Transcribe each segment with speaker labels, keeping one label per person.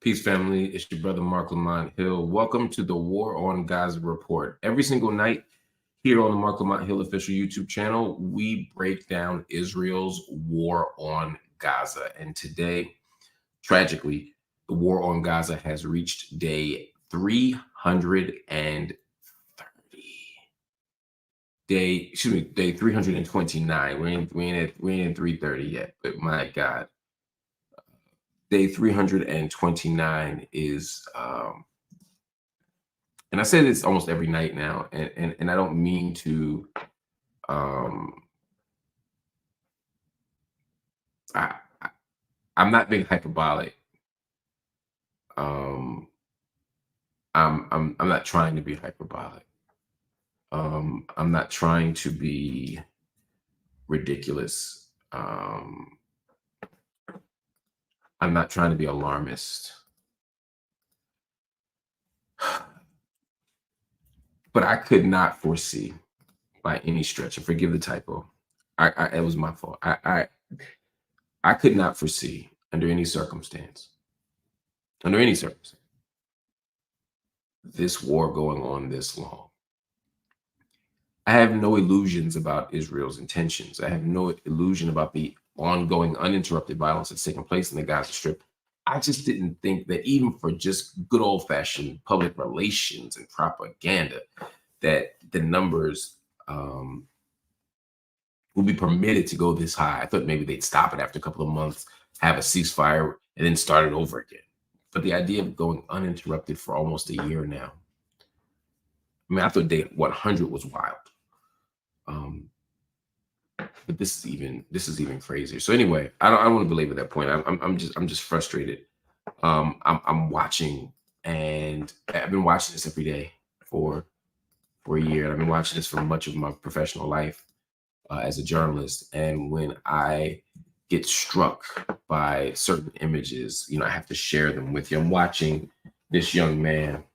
Speaker 1: Peace, family. It's your brother Marc Lamont Hill. Welcome to the War on Gaza report. Every single night here on the Marc Lamont Hill official YouTube channel, we break down Israel's war on Gaza. And today, tragically, the war on Gaza has reached day 330. Day 329. We ain't in 330 yet, but my God. Day 329 is and I say this almost every night now, and I don't mean to I, I'm not being hyperbolic. I'm not trying to be hyperbolic. I'm not trying to be ridiculous. I'm not trying to be alarmist. But I could not foresee by any stretch, and forgive the typo. It was my fault. I could not foresee under any circumstance, this war going on this long. I have no illusions about Israel's intentions. I have no illusion about the ongoing uninterrupted violence that's taking place in the Gaza Strip. I just didn't think that even for just good old-fashioned public relations and propaganda, that the numbers will be permitted to go this high. I thought maybe they'd stop it after a couple of months, have a ceasefire, and then start it over again. But the idea of going uninterrupted for almost a year now, I mean, I thought day 100 was wild. But this is even crazier. So anyway, I don't want to belabor that point. I'm just frustrated. I'm watching, and I've been watching this every day for a year. I've been watching this for much of my professional life as a journalist. And when I get struck by certain images, I have to share them with you. I'm watching this young man.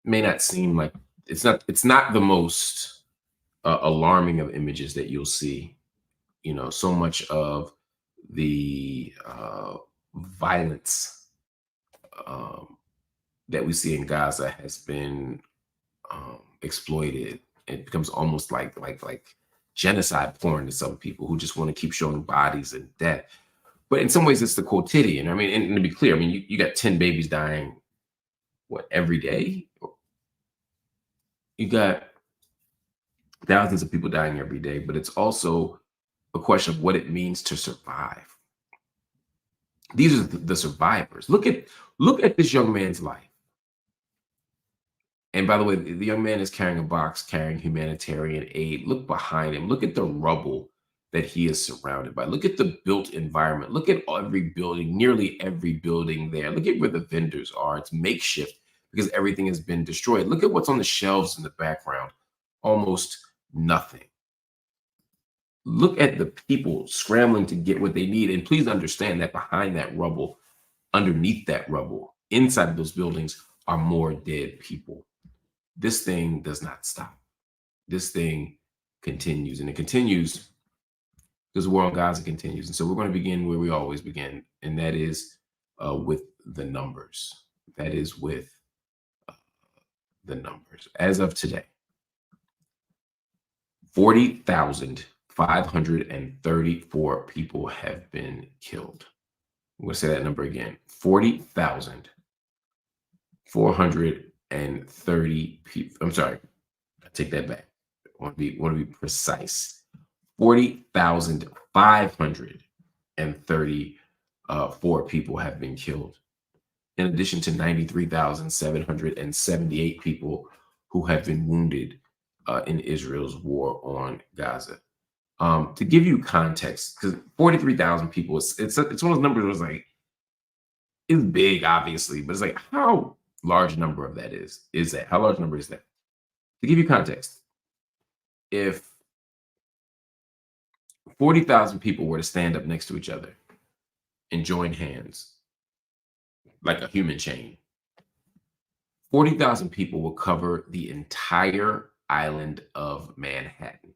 Speaker 1: May not seem like it's not the most alarming of images that you'll see. So much of the violence that we see in Gaza has been exploited. It becomes almost like genocide porn to some people who just want to keep showing bodies and death. But in some ways, it's the quotidian. I mean, and to be clear, I mean, you got 10 babies dying, every day? You got thousands of people dying every day, but it's also a question of what it means to survive. These are the survivors. Look at this young man's life. And by the way, the young man is carrying a box, carrying humanitarian aid. Look behind him. Look at the rubble that he is surrounded by. Look at the built environment. Look at every building, nearly every building there. Look at where the vendors are. It's makeshift because everything has been destroyed. Look at what's on the shelves in the background. Almost nothing. Look at the people scrambling to get what they need. And please understand that behind that rubble, underneath that rubble, inside of those buildings are more dead people. This thing does not stop. This thing continues, and it continues because the war on Gaza continues. And so we're going to begin where we always begin, and that is with the numbers. That is with the numbers. As of today, 40,534 people have been killed. I'm going to say that number again. 40,430 people. I'm sorry. I take that back. I want to be precise. 40,534 people have been killed, in addition to 93,778 people who have been wounded in Israel's war on Gaza. To give you context, because 43,000 people, it's one of those numbers that was like, it's big, obviously, but it's like, how large number of that is that? How large number is that? To give you context, if 40,000 people were to stand up next to each other and join hands like a human chain, 40,000 people will cover the entire island of Manhattan.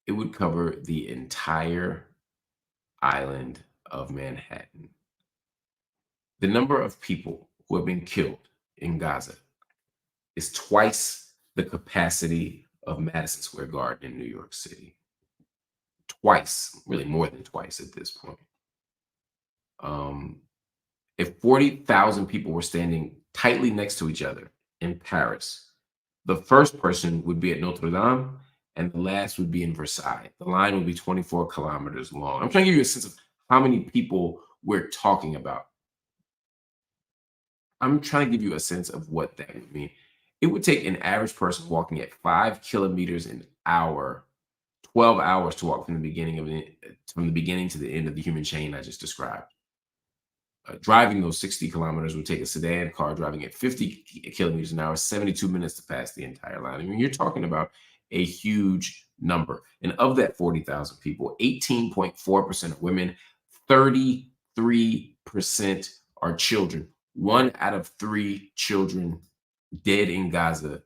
Speaker 1: It would cover the entire island of Manhattan. The number of people who have been killed in Gaza is twice the capacity of Madison Square Garden in New York City. Twice, really more than twice at this point. If 40,000 people were standing tightly next to each other in Paris, the first person would be at Notre Dame and the last would be in Versailles. The line would be 24 kilometers long. I'm trying to give you a sense of how many people we're talking about. I'm trying to give you a sense of what that would mean. It would take an average person walking at 5 kilometers an hour, 12 hours to walk from the beginning to the end of the human chain I just described. Driving those 60 kilometers would take a sedan car driving at 50 kilometers an hour, 72 minutes to pass the entire line. I mean, you're talking about a huge number. And of that 40,000 people, 18.4% are women, 33% are children. 1 out of 3 children dead in Gaza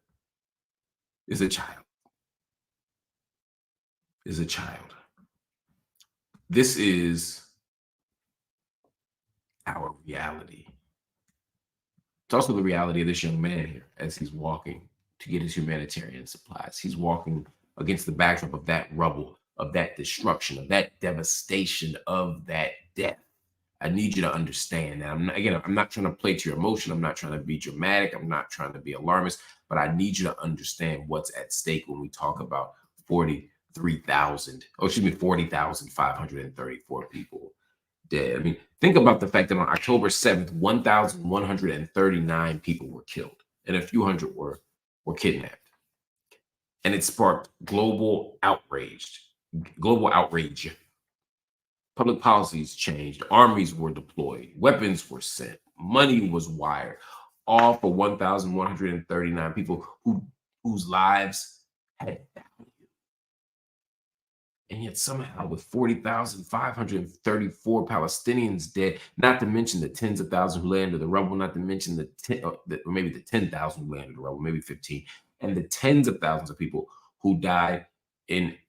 Speaker 1: is a child. This is our reality. It's also the reality of this young man here as he's walking to get his humanitarian supplies. He's walking against the backdrop of that rubble, of that destruction, of that devastation, of that death. I need you to understand that. I'm not trying to play to your emotion. I'm not trying to be dramatic. I'm not trying to be alarmist, but I need you to understand what's at stake when we talk about 40,534 people dead. I mean, think about the fact that on October 7th, 1,139 people were killed and a few hundred were kidnapped. And it sparked global outrage. Public policies changed, armies were deployed, weapons were sent, money was wired, all for 1,139 people whose lives had value. And yet somehow with 40,534 Palestinians dead, not to mention the tens of thousands who lay under the rubble, not to mention maybe the 10,000 who lay under the rubble, maybe 15, and the tens of thousands of people who died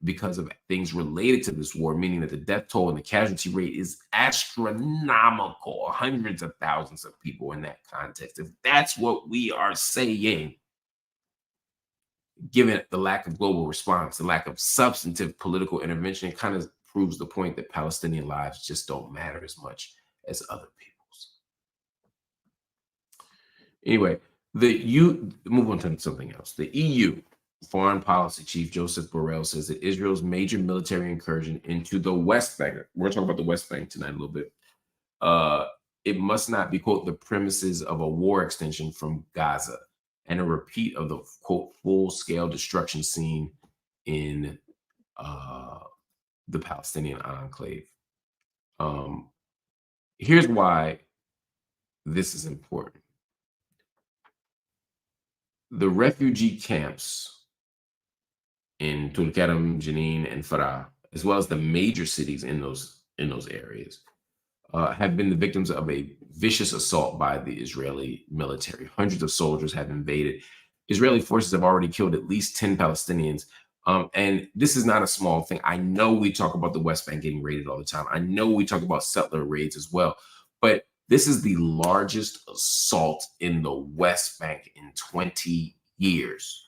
Speaker 1: because of things related to this war, meaning that the death toll and the casualty rate is astronomical, hundreds of thousands of people in that context. If that's what we are saying, given the lack of global response, the lack of substantive political intervention, it kind of proves the point that Palestinian lives just don't matter as much as other people's. Anyway, move on to something else. The EU Foreign Policy Chief Joseph Borrell says that Israel's major military incursion into the West Bank, we're talking about the West Bank tonight a little bit, it must not be, quote, the premises of a war extension from Gaza and a repeat of the, quote, full-scale destruction scene in the Palestinian enclave. Here's why this is important. The refugee camps in Tulkarem, Jenin, and Farah, as well as the major cities in those areas, have been the victims of a vicious assault by the Israeli military. Hundreds of soldiers have invaded. Israeli forces have already killed at least 10 Palestinians. And this is not a small thing. I know we talk about the West Bank getting raided all the time. I know we talk about settler raids as well. But this is the largest assault in the West Bank in 20 years.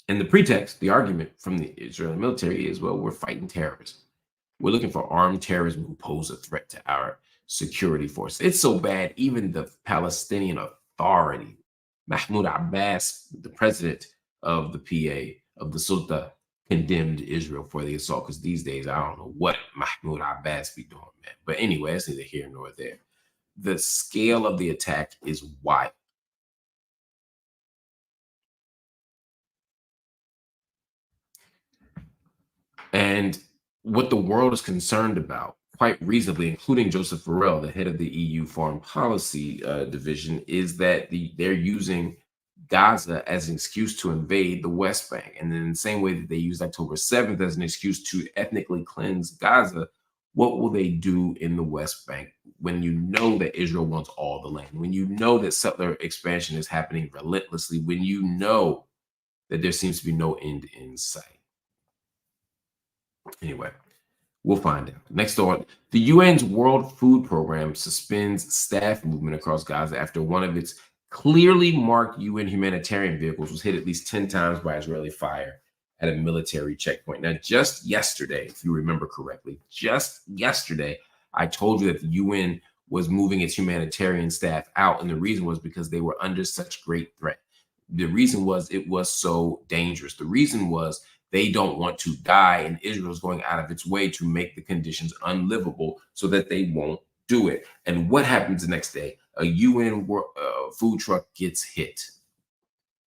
Speaker 1: And the pretext, the argument from the Israeli military is, well, we're fighting terrorism. We're looking for armed terrorism who pose a threat to our security force. It's so bad, even the Palestinian Authority, Mahmoud Abbas, the president of the PA, of the Sulta, condemned Israel for the assault, because these days, I don't know what Mahmoud Abbas be doing, man. But anyway, it's neither here nor there. The scale of the attack is wild. And what the world is concerned about, quite reasonably, including Joseph Borrell, the head of the EU Foreign Policy Division, is that they're using Gaza as an excuse to invade the West Bank. And then in the same way that they used October 7th as an excuse to ethnically cleanse Gaza, what will they do in the West Bank when you know that Israel wants all the land, when you know that settler expansion is happening relentlessly, when you know that there seems to be no end in sight? Anyway, We'll find out. Next on, the UN's World Food Program suspends staff movement across Gaza after one of its clearly marked UN humanitarian vehicles was hit at least 10 times by Israeli fire at a military checkpoint. Now, just yesterday, if you remember correctly, just yesterday, I told you that the UN was moving its humanitarian staff out, and the reason was because they were under such great threat. The reason was it was so dangerous. The reason was they don't want to die, and Israel is going out of its way to make the conditions unlivable so that they won't do it. And what happens the next day? A UN food truck gets hit.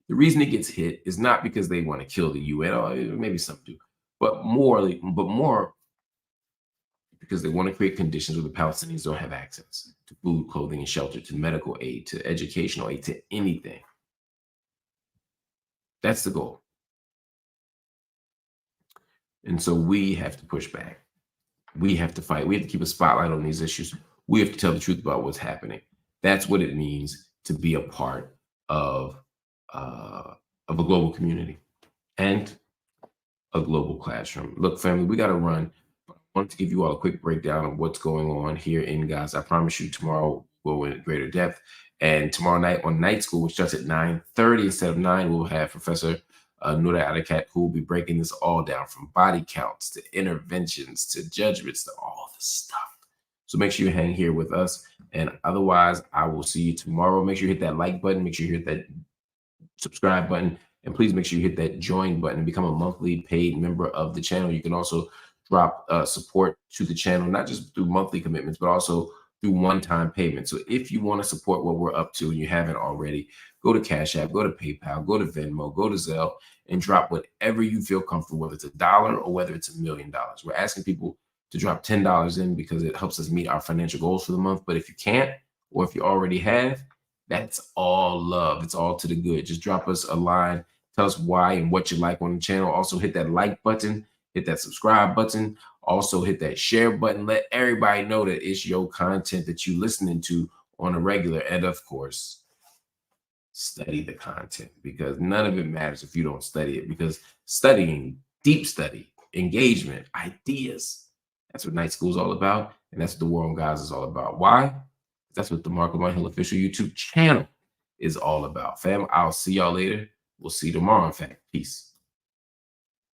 Speaker 1: The reason it gets hit is not because they want to kill the UN, or maybe some do, but more because they want to create conditions where the Palestinians don't have access to food, clothing, and shelter, to medical aid, to educational aid, to anything. That's the goal. And so we have to push back. We have to fight. We have to keep a spotlight on these issues. We have to tell the truth about what's happening. That's what it means to be a part of a global community and a global classroom. Look, family, we got to run. I wanted to give you all a quick breakdown of what's going on here in Gaza. I promise you tomorrow we'll go in greater depth. And tomorrow night on Night School, which starts at 9:30 instead of 9, we'll have Professor Nura Adikat, who will be breaking this all down, from body counts to interventions to judgments to all the stuff. So make sure you hang here with us. And otherwise, I will see you tomorrow. Make sure you hit that like button. Make sure you hit that subscribe button. And please make sure you hit that join button and become a monthly paid member of the channel. You can also drop support to the channel, not just through monthly commitments, but also through one-time payments. So if you want to support what we're up to and you haven't already, go to Cash App, go to PayPal, go to Venmo, go to Zelle, and drop whatever you feel comfortable, whether it's $1 or whether it's $1 million. We're asking people to drop $10 in because it helps us meet our financial goals for the month. But if you can't, or if you already have, that's all love. It's all to the good. Just drop us a line. Tell us why and what you like on the channel. Also hit that like button, hit that subscribe button. Also hit that share button. Let everybody know that it's your content that you're listening to on a regular. And of course, study the content, because none of it matters if you don't study it, because studying, deep study, engagement, ideas, that's what Night School is all about. And that's what the War on Gaza is all about. Why? That's what the Marc Lamont Hill official YouTube channel is all about. Fam, I'll see y'all later. We'll see you tomorrow, in fact. Peace.